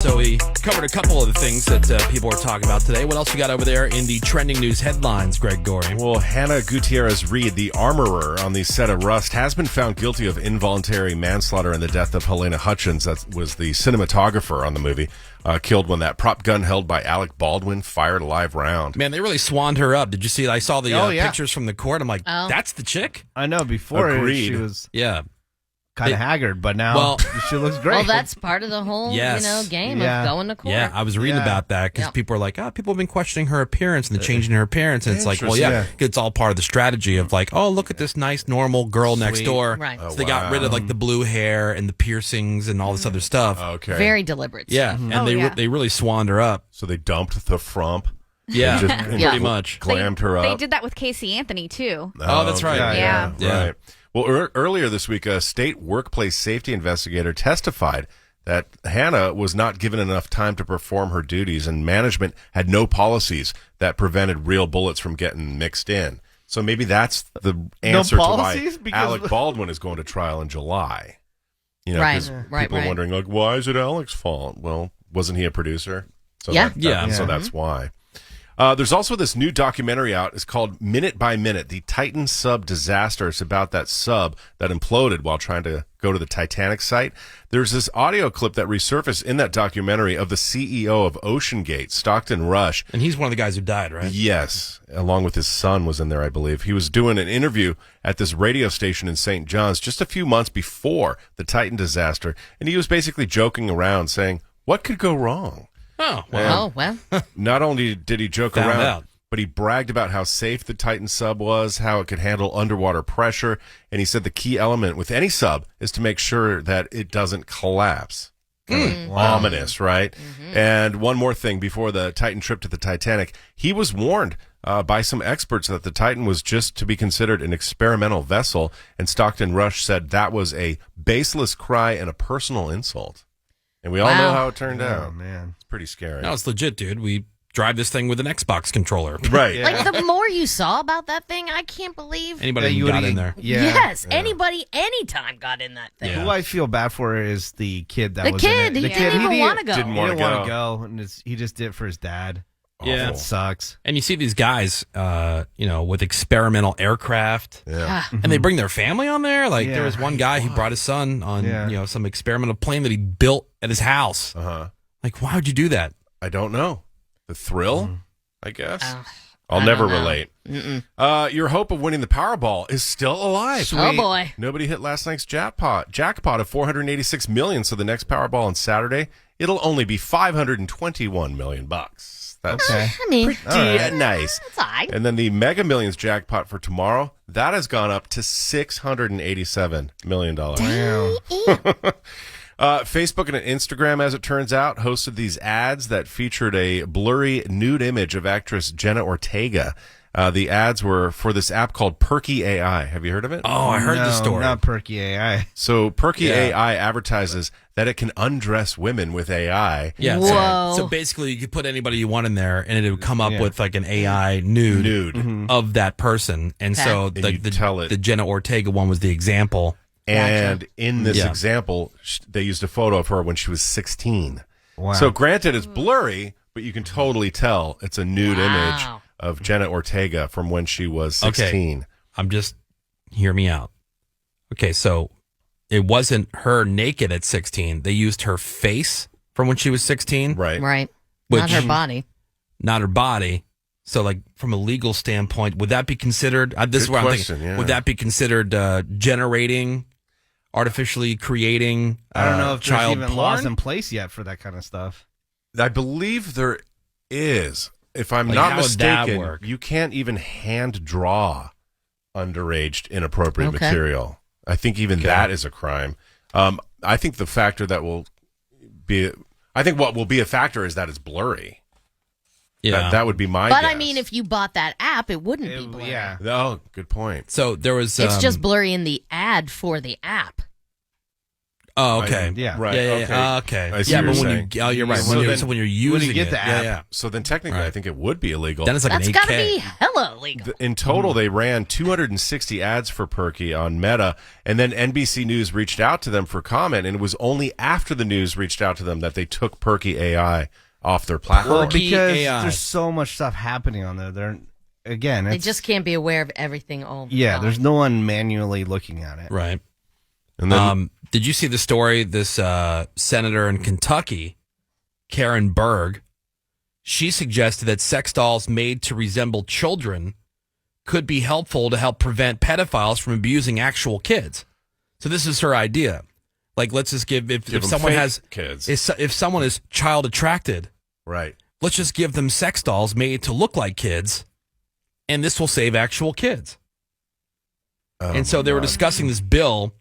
So we covered a couple of the things that people are talking about today. What else you got over there in the trending news headlines, Greg Gorey? Well, Hannah Gutierrez-Reed, the armorer on the set of Rust, has been found guilty of involuntary manslaughter in the death of Helena Hutchins. That was the cinematographer on the movie, killed when that prop gun held by Alec Baldwin fired a live round. Man, they really swanned her up. Did you see? I saw the pictures from the court. I'm like, that's the chick? I know. Before she was kind of haggard, but now she looks great. Well, that's part of the whole game of going to court. Yeah, I was reading about that because people are like, people have been questioning her appearance and the changing her appearance. And it's like, well, it's all part of the strategy of like, oh, look at this nice, normal girl next door. Right. So they got rid of like the blue hair and the piercings and all this other stuff. Okay. Very deliberate. Yeah, and they really swanned her up. So they dumped the frump. Yeah, just pretty much. Glammed her up. They did that with Casey Anthony, too. Oh, that's right. Yeah. Right. Well, earlier this week, a state workplace safety investigator testified that Hannah was not given enough time to perform her duties, and management had no policies that prevented real bullets from getting mixed in. So maybe that's the answer to why Alec Baldwin is going to trial in July. You know, because people are wondering, like, why is it Alec's fault? Well, wasn't he a producer? So so that's why. There's also this new documentary out. It's called Minute by Minute, the Titan sub disaster. It's about that sub that imploded while trying to go to the Titanic site. There's this audio clip that resurfaced in that documentary of the CEO of OceanGate, Stockton Rush. And he's one of the guys who died, right? Yes, along with his son was in there, I believe. He was doing an interview at this radio station in St. John's just a few months before the Titan disaster, and he was basically joking around saying, what could go wrong? Oh, well. Not only did he joke around, but he bragged about how safe the Titan sub was, how it could handle underwater pressure, and he said the key element with any sub is to make sure that it doesn't collapse. Ominous, right? Mm-hmm. And one more thing, before the Titan trip to the Titanic, he was warned by some experts that the Titan was just to be considered an experimental vessel, and Stockton Rush said that was a baseless cry and a personal insult. And we all know how it turned out. Oh, man. It's pretty scary. No, it's legit, dude. We drive this thing with an Xbox controller. Right. Like, the more you saw about that thing, I can't believe anybody got in there. Yeah. Yes, anybody, anytime got in that thing. Who I feel bad for is the kid that was kid. in it. He didn't even want to go. He didn't want to go, and he just did it for his dad. Yeah. It sucks. And you see these guys, with experimental aircraft, and they bring their family on there. Like there was one guy who brought his son on, some experimental plane that he built at his house. Like, why would you do that? I don't know. The thrill, I guess. I'll never relate. Your hope of winning the Powerball is still alive. Sweet. Oh boy! Nobody hit last night's jackpot of $486 million. So the next Powerball on Saturday, it'll only be $521 million. That's pretty nice. That's all right. And then the Mega Millions jackpot for tomorrow, that has gone up to $687 million. Wow. Facebook and Instagram, as it turns out, hosted these ads that featured a blurry nude image of actress Jenna Ortega. The ads were for this app called Perky AI. Have you heard of it? Oh, I heard the story. Not Perky AI. So Perky AI advertises that it can undress women with AI. Yeah. Whoa. So basically, you could put anybody you want in there, and it would come up with like an AI nude of that person. And so the Jenna Ortega one was the example. And in this example, they used a photo of her when she was 16. Wow. So granted, it's blurry, but you can totally tell it's a nude image of Jenna Ortega from when she was 16. Okay. Hear me out. Okay, so it wasn't her naked at 16. They used her face from when she was 16. Right. Right. Not her body. Not her body. So, like, from a legal standpoint, would that be considered, this is what I'm thinking, would that be considered artificially creating I don't know if child there's even porn? laws in place yet for that kind of stuff. I believe there is. If I'm Like, not how would that mistaken, work? you can't even hand draw underage inappropriate material. I think even that is a crime. I think the factor that will be, what will be a factor is that it's blurry. Yeah. That would be my But guess. I mean, if you bought that app, it wouldn't be blurry. Yeah. Oh, good point. So there was... It's just blurry in the ad for the app. Oh, okay. Right. Okay. I see what but you're when saying. you're right. When you're using get it, the app. yeah. So then technically, I think it would be illegal. Then it's like That's an 8K. gotta be hella illegal. In total, they ran 260 ads for Perky on Meta, and then NBC News reached out to them for comment, and it was only after the news reached out to them that they took Perky AI off their platform. Well, because AI. there's so much stuff happening on there. They just can't be aware of everything all the time. there's no one manually looking at it. Right. And then, Did you see the story? This senator in Kentucky, Karen Berg, she suggested that sex dolls made to resemble children could be helpful to help prevent pedophiles from abusing actual kids. So this is her idea. Like, let's just give someone has kids, if someone is child attracted, right? Let's just give them sex dolls made to look like kids, and this will save actual kids. And so they were discussing this bill,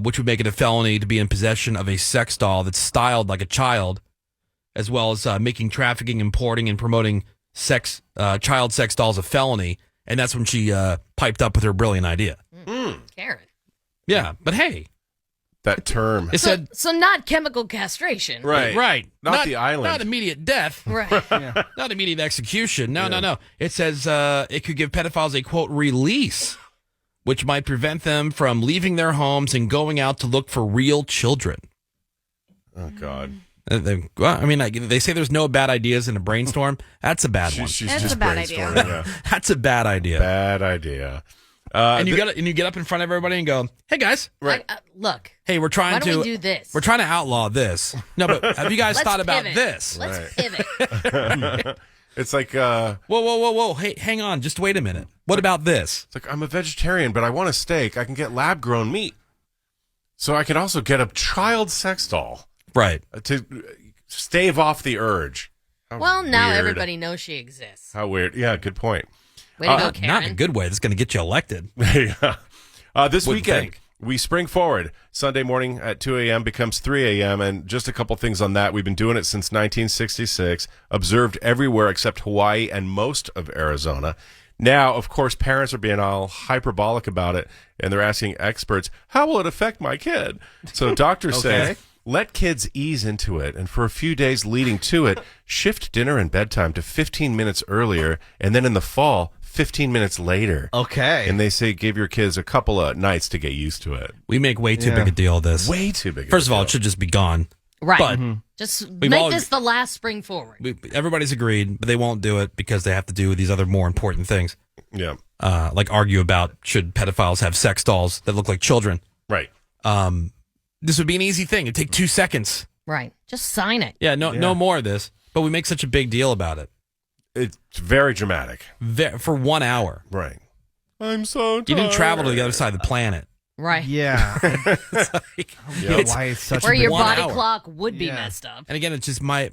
which would make it a felony to be in possession of a sex doll that's styled like a child, as well as making trafficking, importing, and promoting child sex dolls a felony. And that's when she piped up with her brilliant idea. Karen. Yeah, but hey. That term. It said So not chemical castration. Right. Not the island. Not immediate death. Right. Not immediate execution. No. It says it could give pedophiles a, quote, release, which might prevent them from leaving their homes and going out to look for real children. Oh, God. They say there's no bad ideas in a brainstorm. That's a bad one. She's That's just a bad idea. brainstorming, yeah. That's a bad idea. Bad idea. And you get up in front of everybody and go, "Hey guys, Right. Look. hey, we're trying Why to don't we do this? We're trying to outlaw this. No, but have you guys Let's thought about pivot. this? Let's pivot. It's like, Whoa! Hey, hang on, just wait a minute. What about this? it's like, I'm a vegetarian, but I want a steak. I can get lab-grown meat. So I can also get a child sex doll Right. to stave off the urge. How Well, now weird. everybody knows she exists. How weird. Yeah, good point. Way to go, Karen. Not in a good way. That's going to get you elected. Yeah. This Wouldn't weekend, think. we spring forward. Sunday morning at 2 a.m. becomes 3 a.m. And just a couple things on that. We've been doing it since 1966, observed everywhere except Hawaii and most of Arizona. Now, of course, parents are being all hyperbolic about it, and they're asking experts, how will it affect my kid? So doctors say, let kids ease into it, and for a few days leading to it, shift dinner and bedtime to 15 minutes earlier, and then in the fall, 15 minutes later. Okay. And they say give your kids a couple of nights to get used to it. We make way too big a deal of this. Way too big. First of all, it should just be gone. Right. But Just We've make all- this the last spring forward. everybody's agreed, but they won't do it because they have to do these other more important things, Yeah. like argue about should pedophiles have sex dolls that look like children. Right. This would be an easy thing. It'd take 2 seconds. Right. Just sign it. Yeah, no more of this. But we make such a big deal about it. It's very dramatic. For 1 hour. Right. I'm so tired. You didn't travel to the other side of the planet. Right. Yeah. It's- Why it's such Where a your big 1 body hour. clock would be Yeah. messed up. And again, it's just my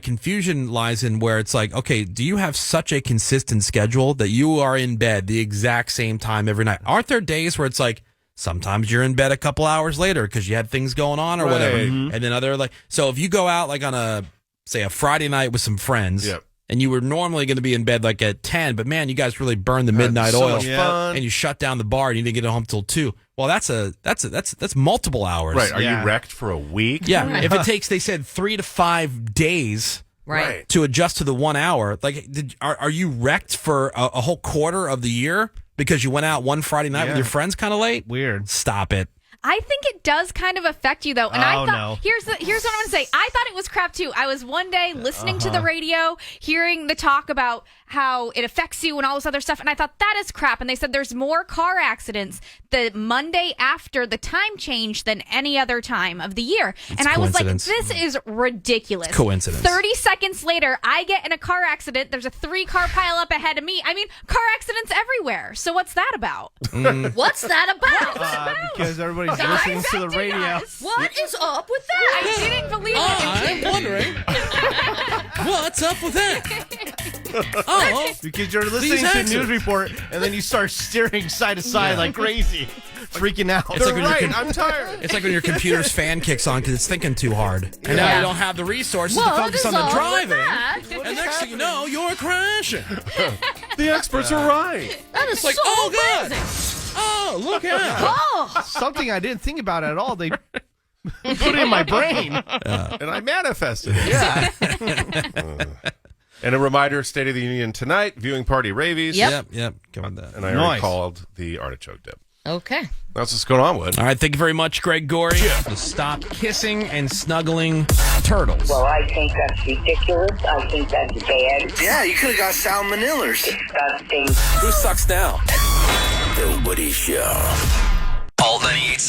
confusion lies in where it's like, okay, do you have such a consistent schedule that you are in bed the exact same time every night? Aren't there days where it's like sometimes you're in bed a couple hours later because you had things going on or whatever, Right. and then other like so if you go out like on a Friday night with some friends. Yep. And you were normally going to be in bed like at 10, but man, you guys really burned the midnight so oil, much fun. and you shut down the bar, and you didn't get home till 2. Well, that's multiple hours. Right. Are Yeah. you wrecked for a week? Yeah, if it takes, they said 3 to 5 days Right. to adjust to the 1 hour. Like, are you wrecked for a whole quarter of the year because you went out one Friday night with your friends kind of late? Weird. Stop it. I think it does kind of affect you though. And I Oh, thought no. here's what I'm gonna say. I thought it was crap too. I was one day listening to the radio, hearing the talk about how it affects you and all this other stuff, and I thought that is crap. And they said there's more car accidents the Monday after the time change than any other time of the year. And I was like, coincidence. this is ridiculous. It's coincidence. 30 seconds later, I get in a car accident. There's a 3-car pileup ahead of me. I mean, car accidents everywhere. So what's that about? What's that about? Because everybody's listening to the affecting radio. us. What is up with that? I didn't believe it. I'm wondering what's up with that. Oh, Because you're listening to a answers. news report and then you start steering side to side like crazy, freaking out. It's like when Right. you're I'm tired. it's like when your computer's fan kicks on because it's thinking too hard, and now Yeah. you don't have the resources to What focus is on the up with driving. that? And next thing you know, you're crashing. The experts are right. That is Like, so oh, God. amazing. Oh, look out! Oh, Something I didn't think about at all. They Put it in my brain. And I manifested it. Yeah. And a reminder, State of the Union tonight, viewing party ravies. Yep. Come on that. And I already called the artichoke dip. Okay. That's what's going on, Wood. All right, thank you very much, Greg Gorey. To stop kissing and snuggling turtles. Well, I think that's ridiculous. I think that's bad. Yeah, you could have got salmonellas. Disgusting. Who sucks now? The Woody Show. All 98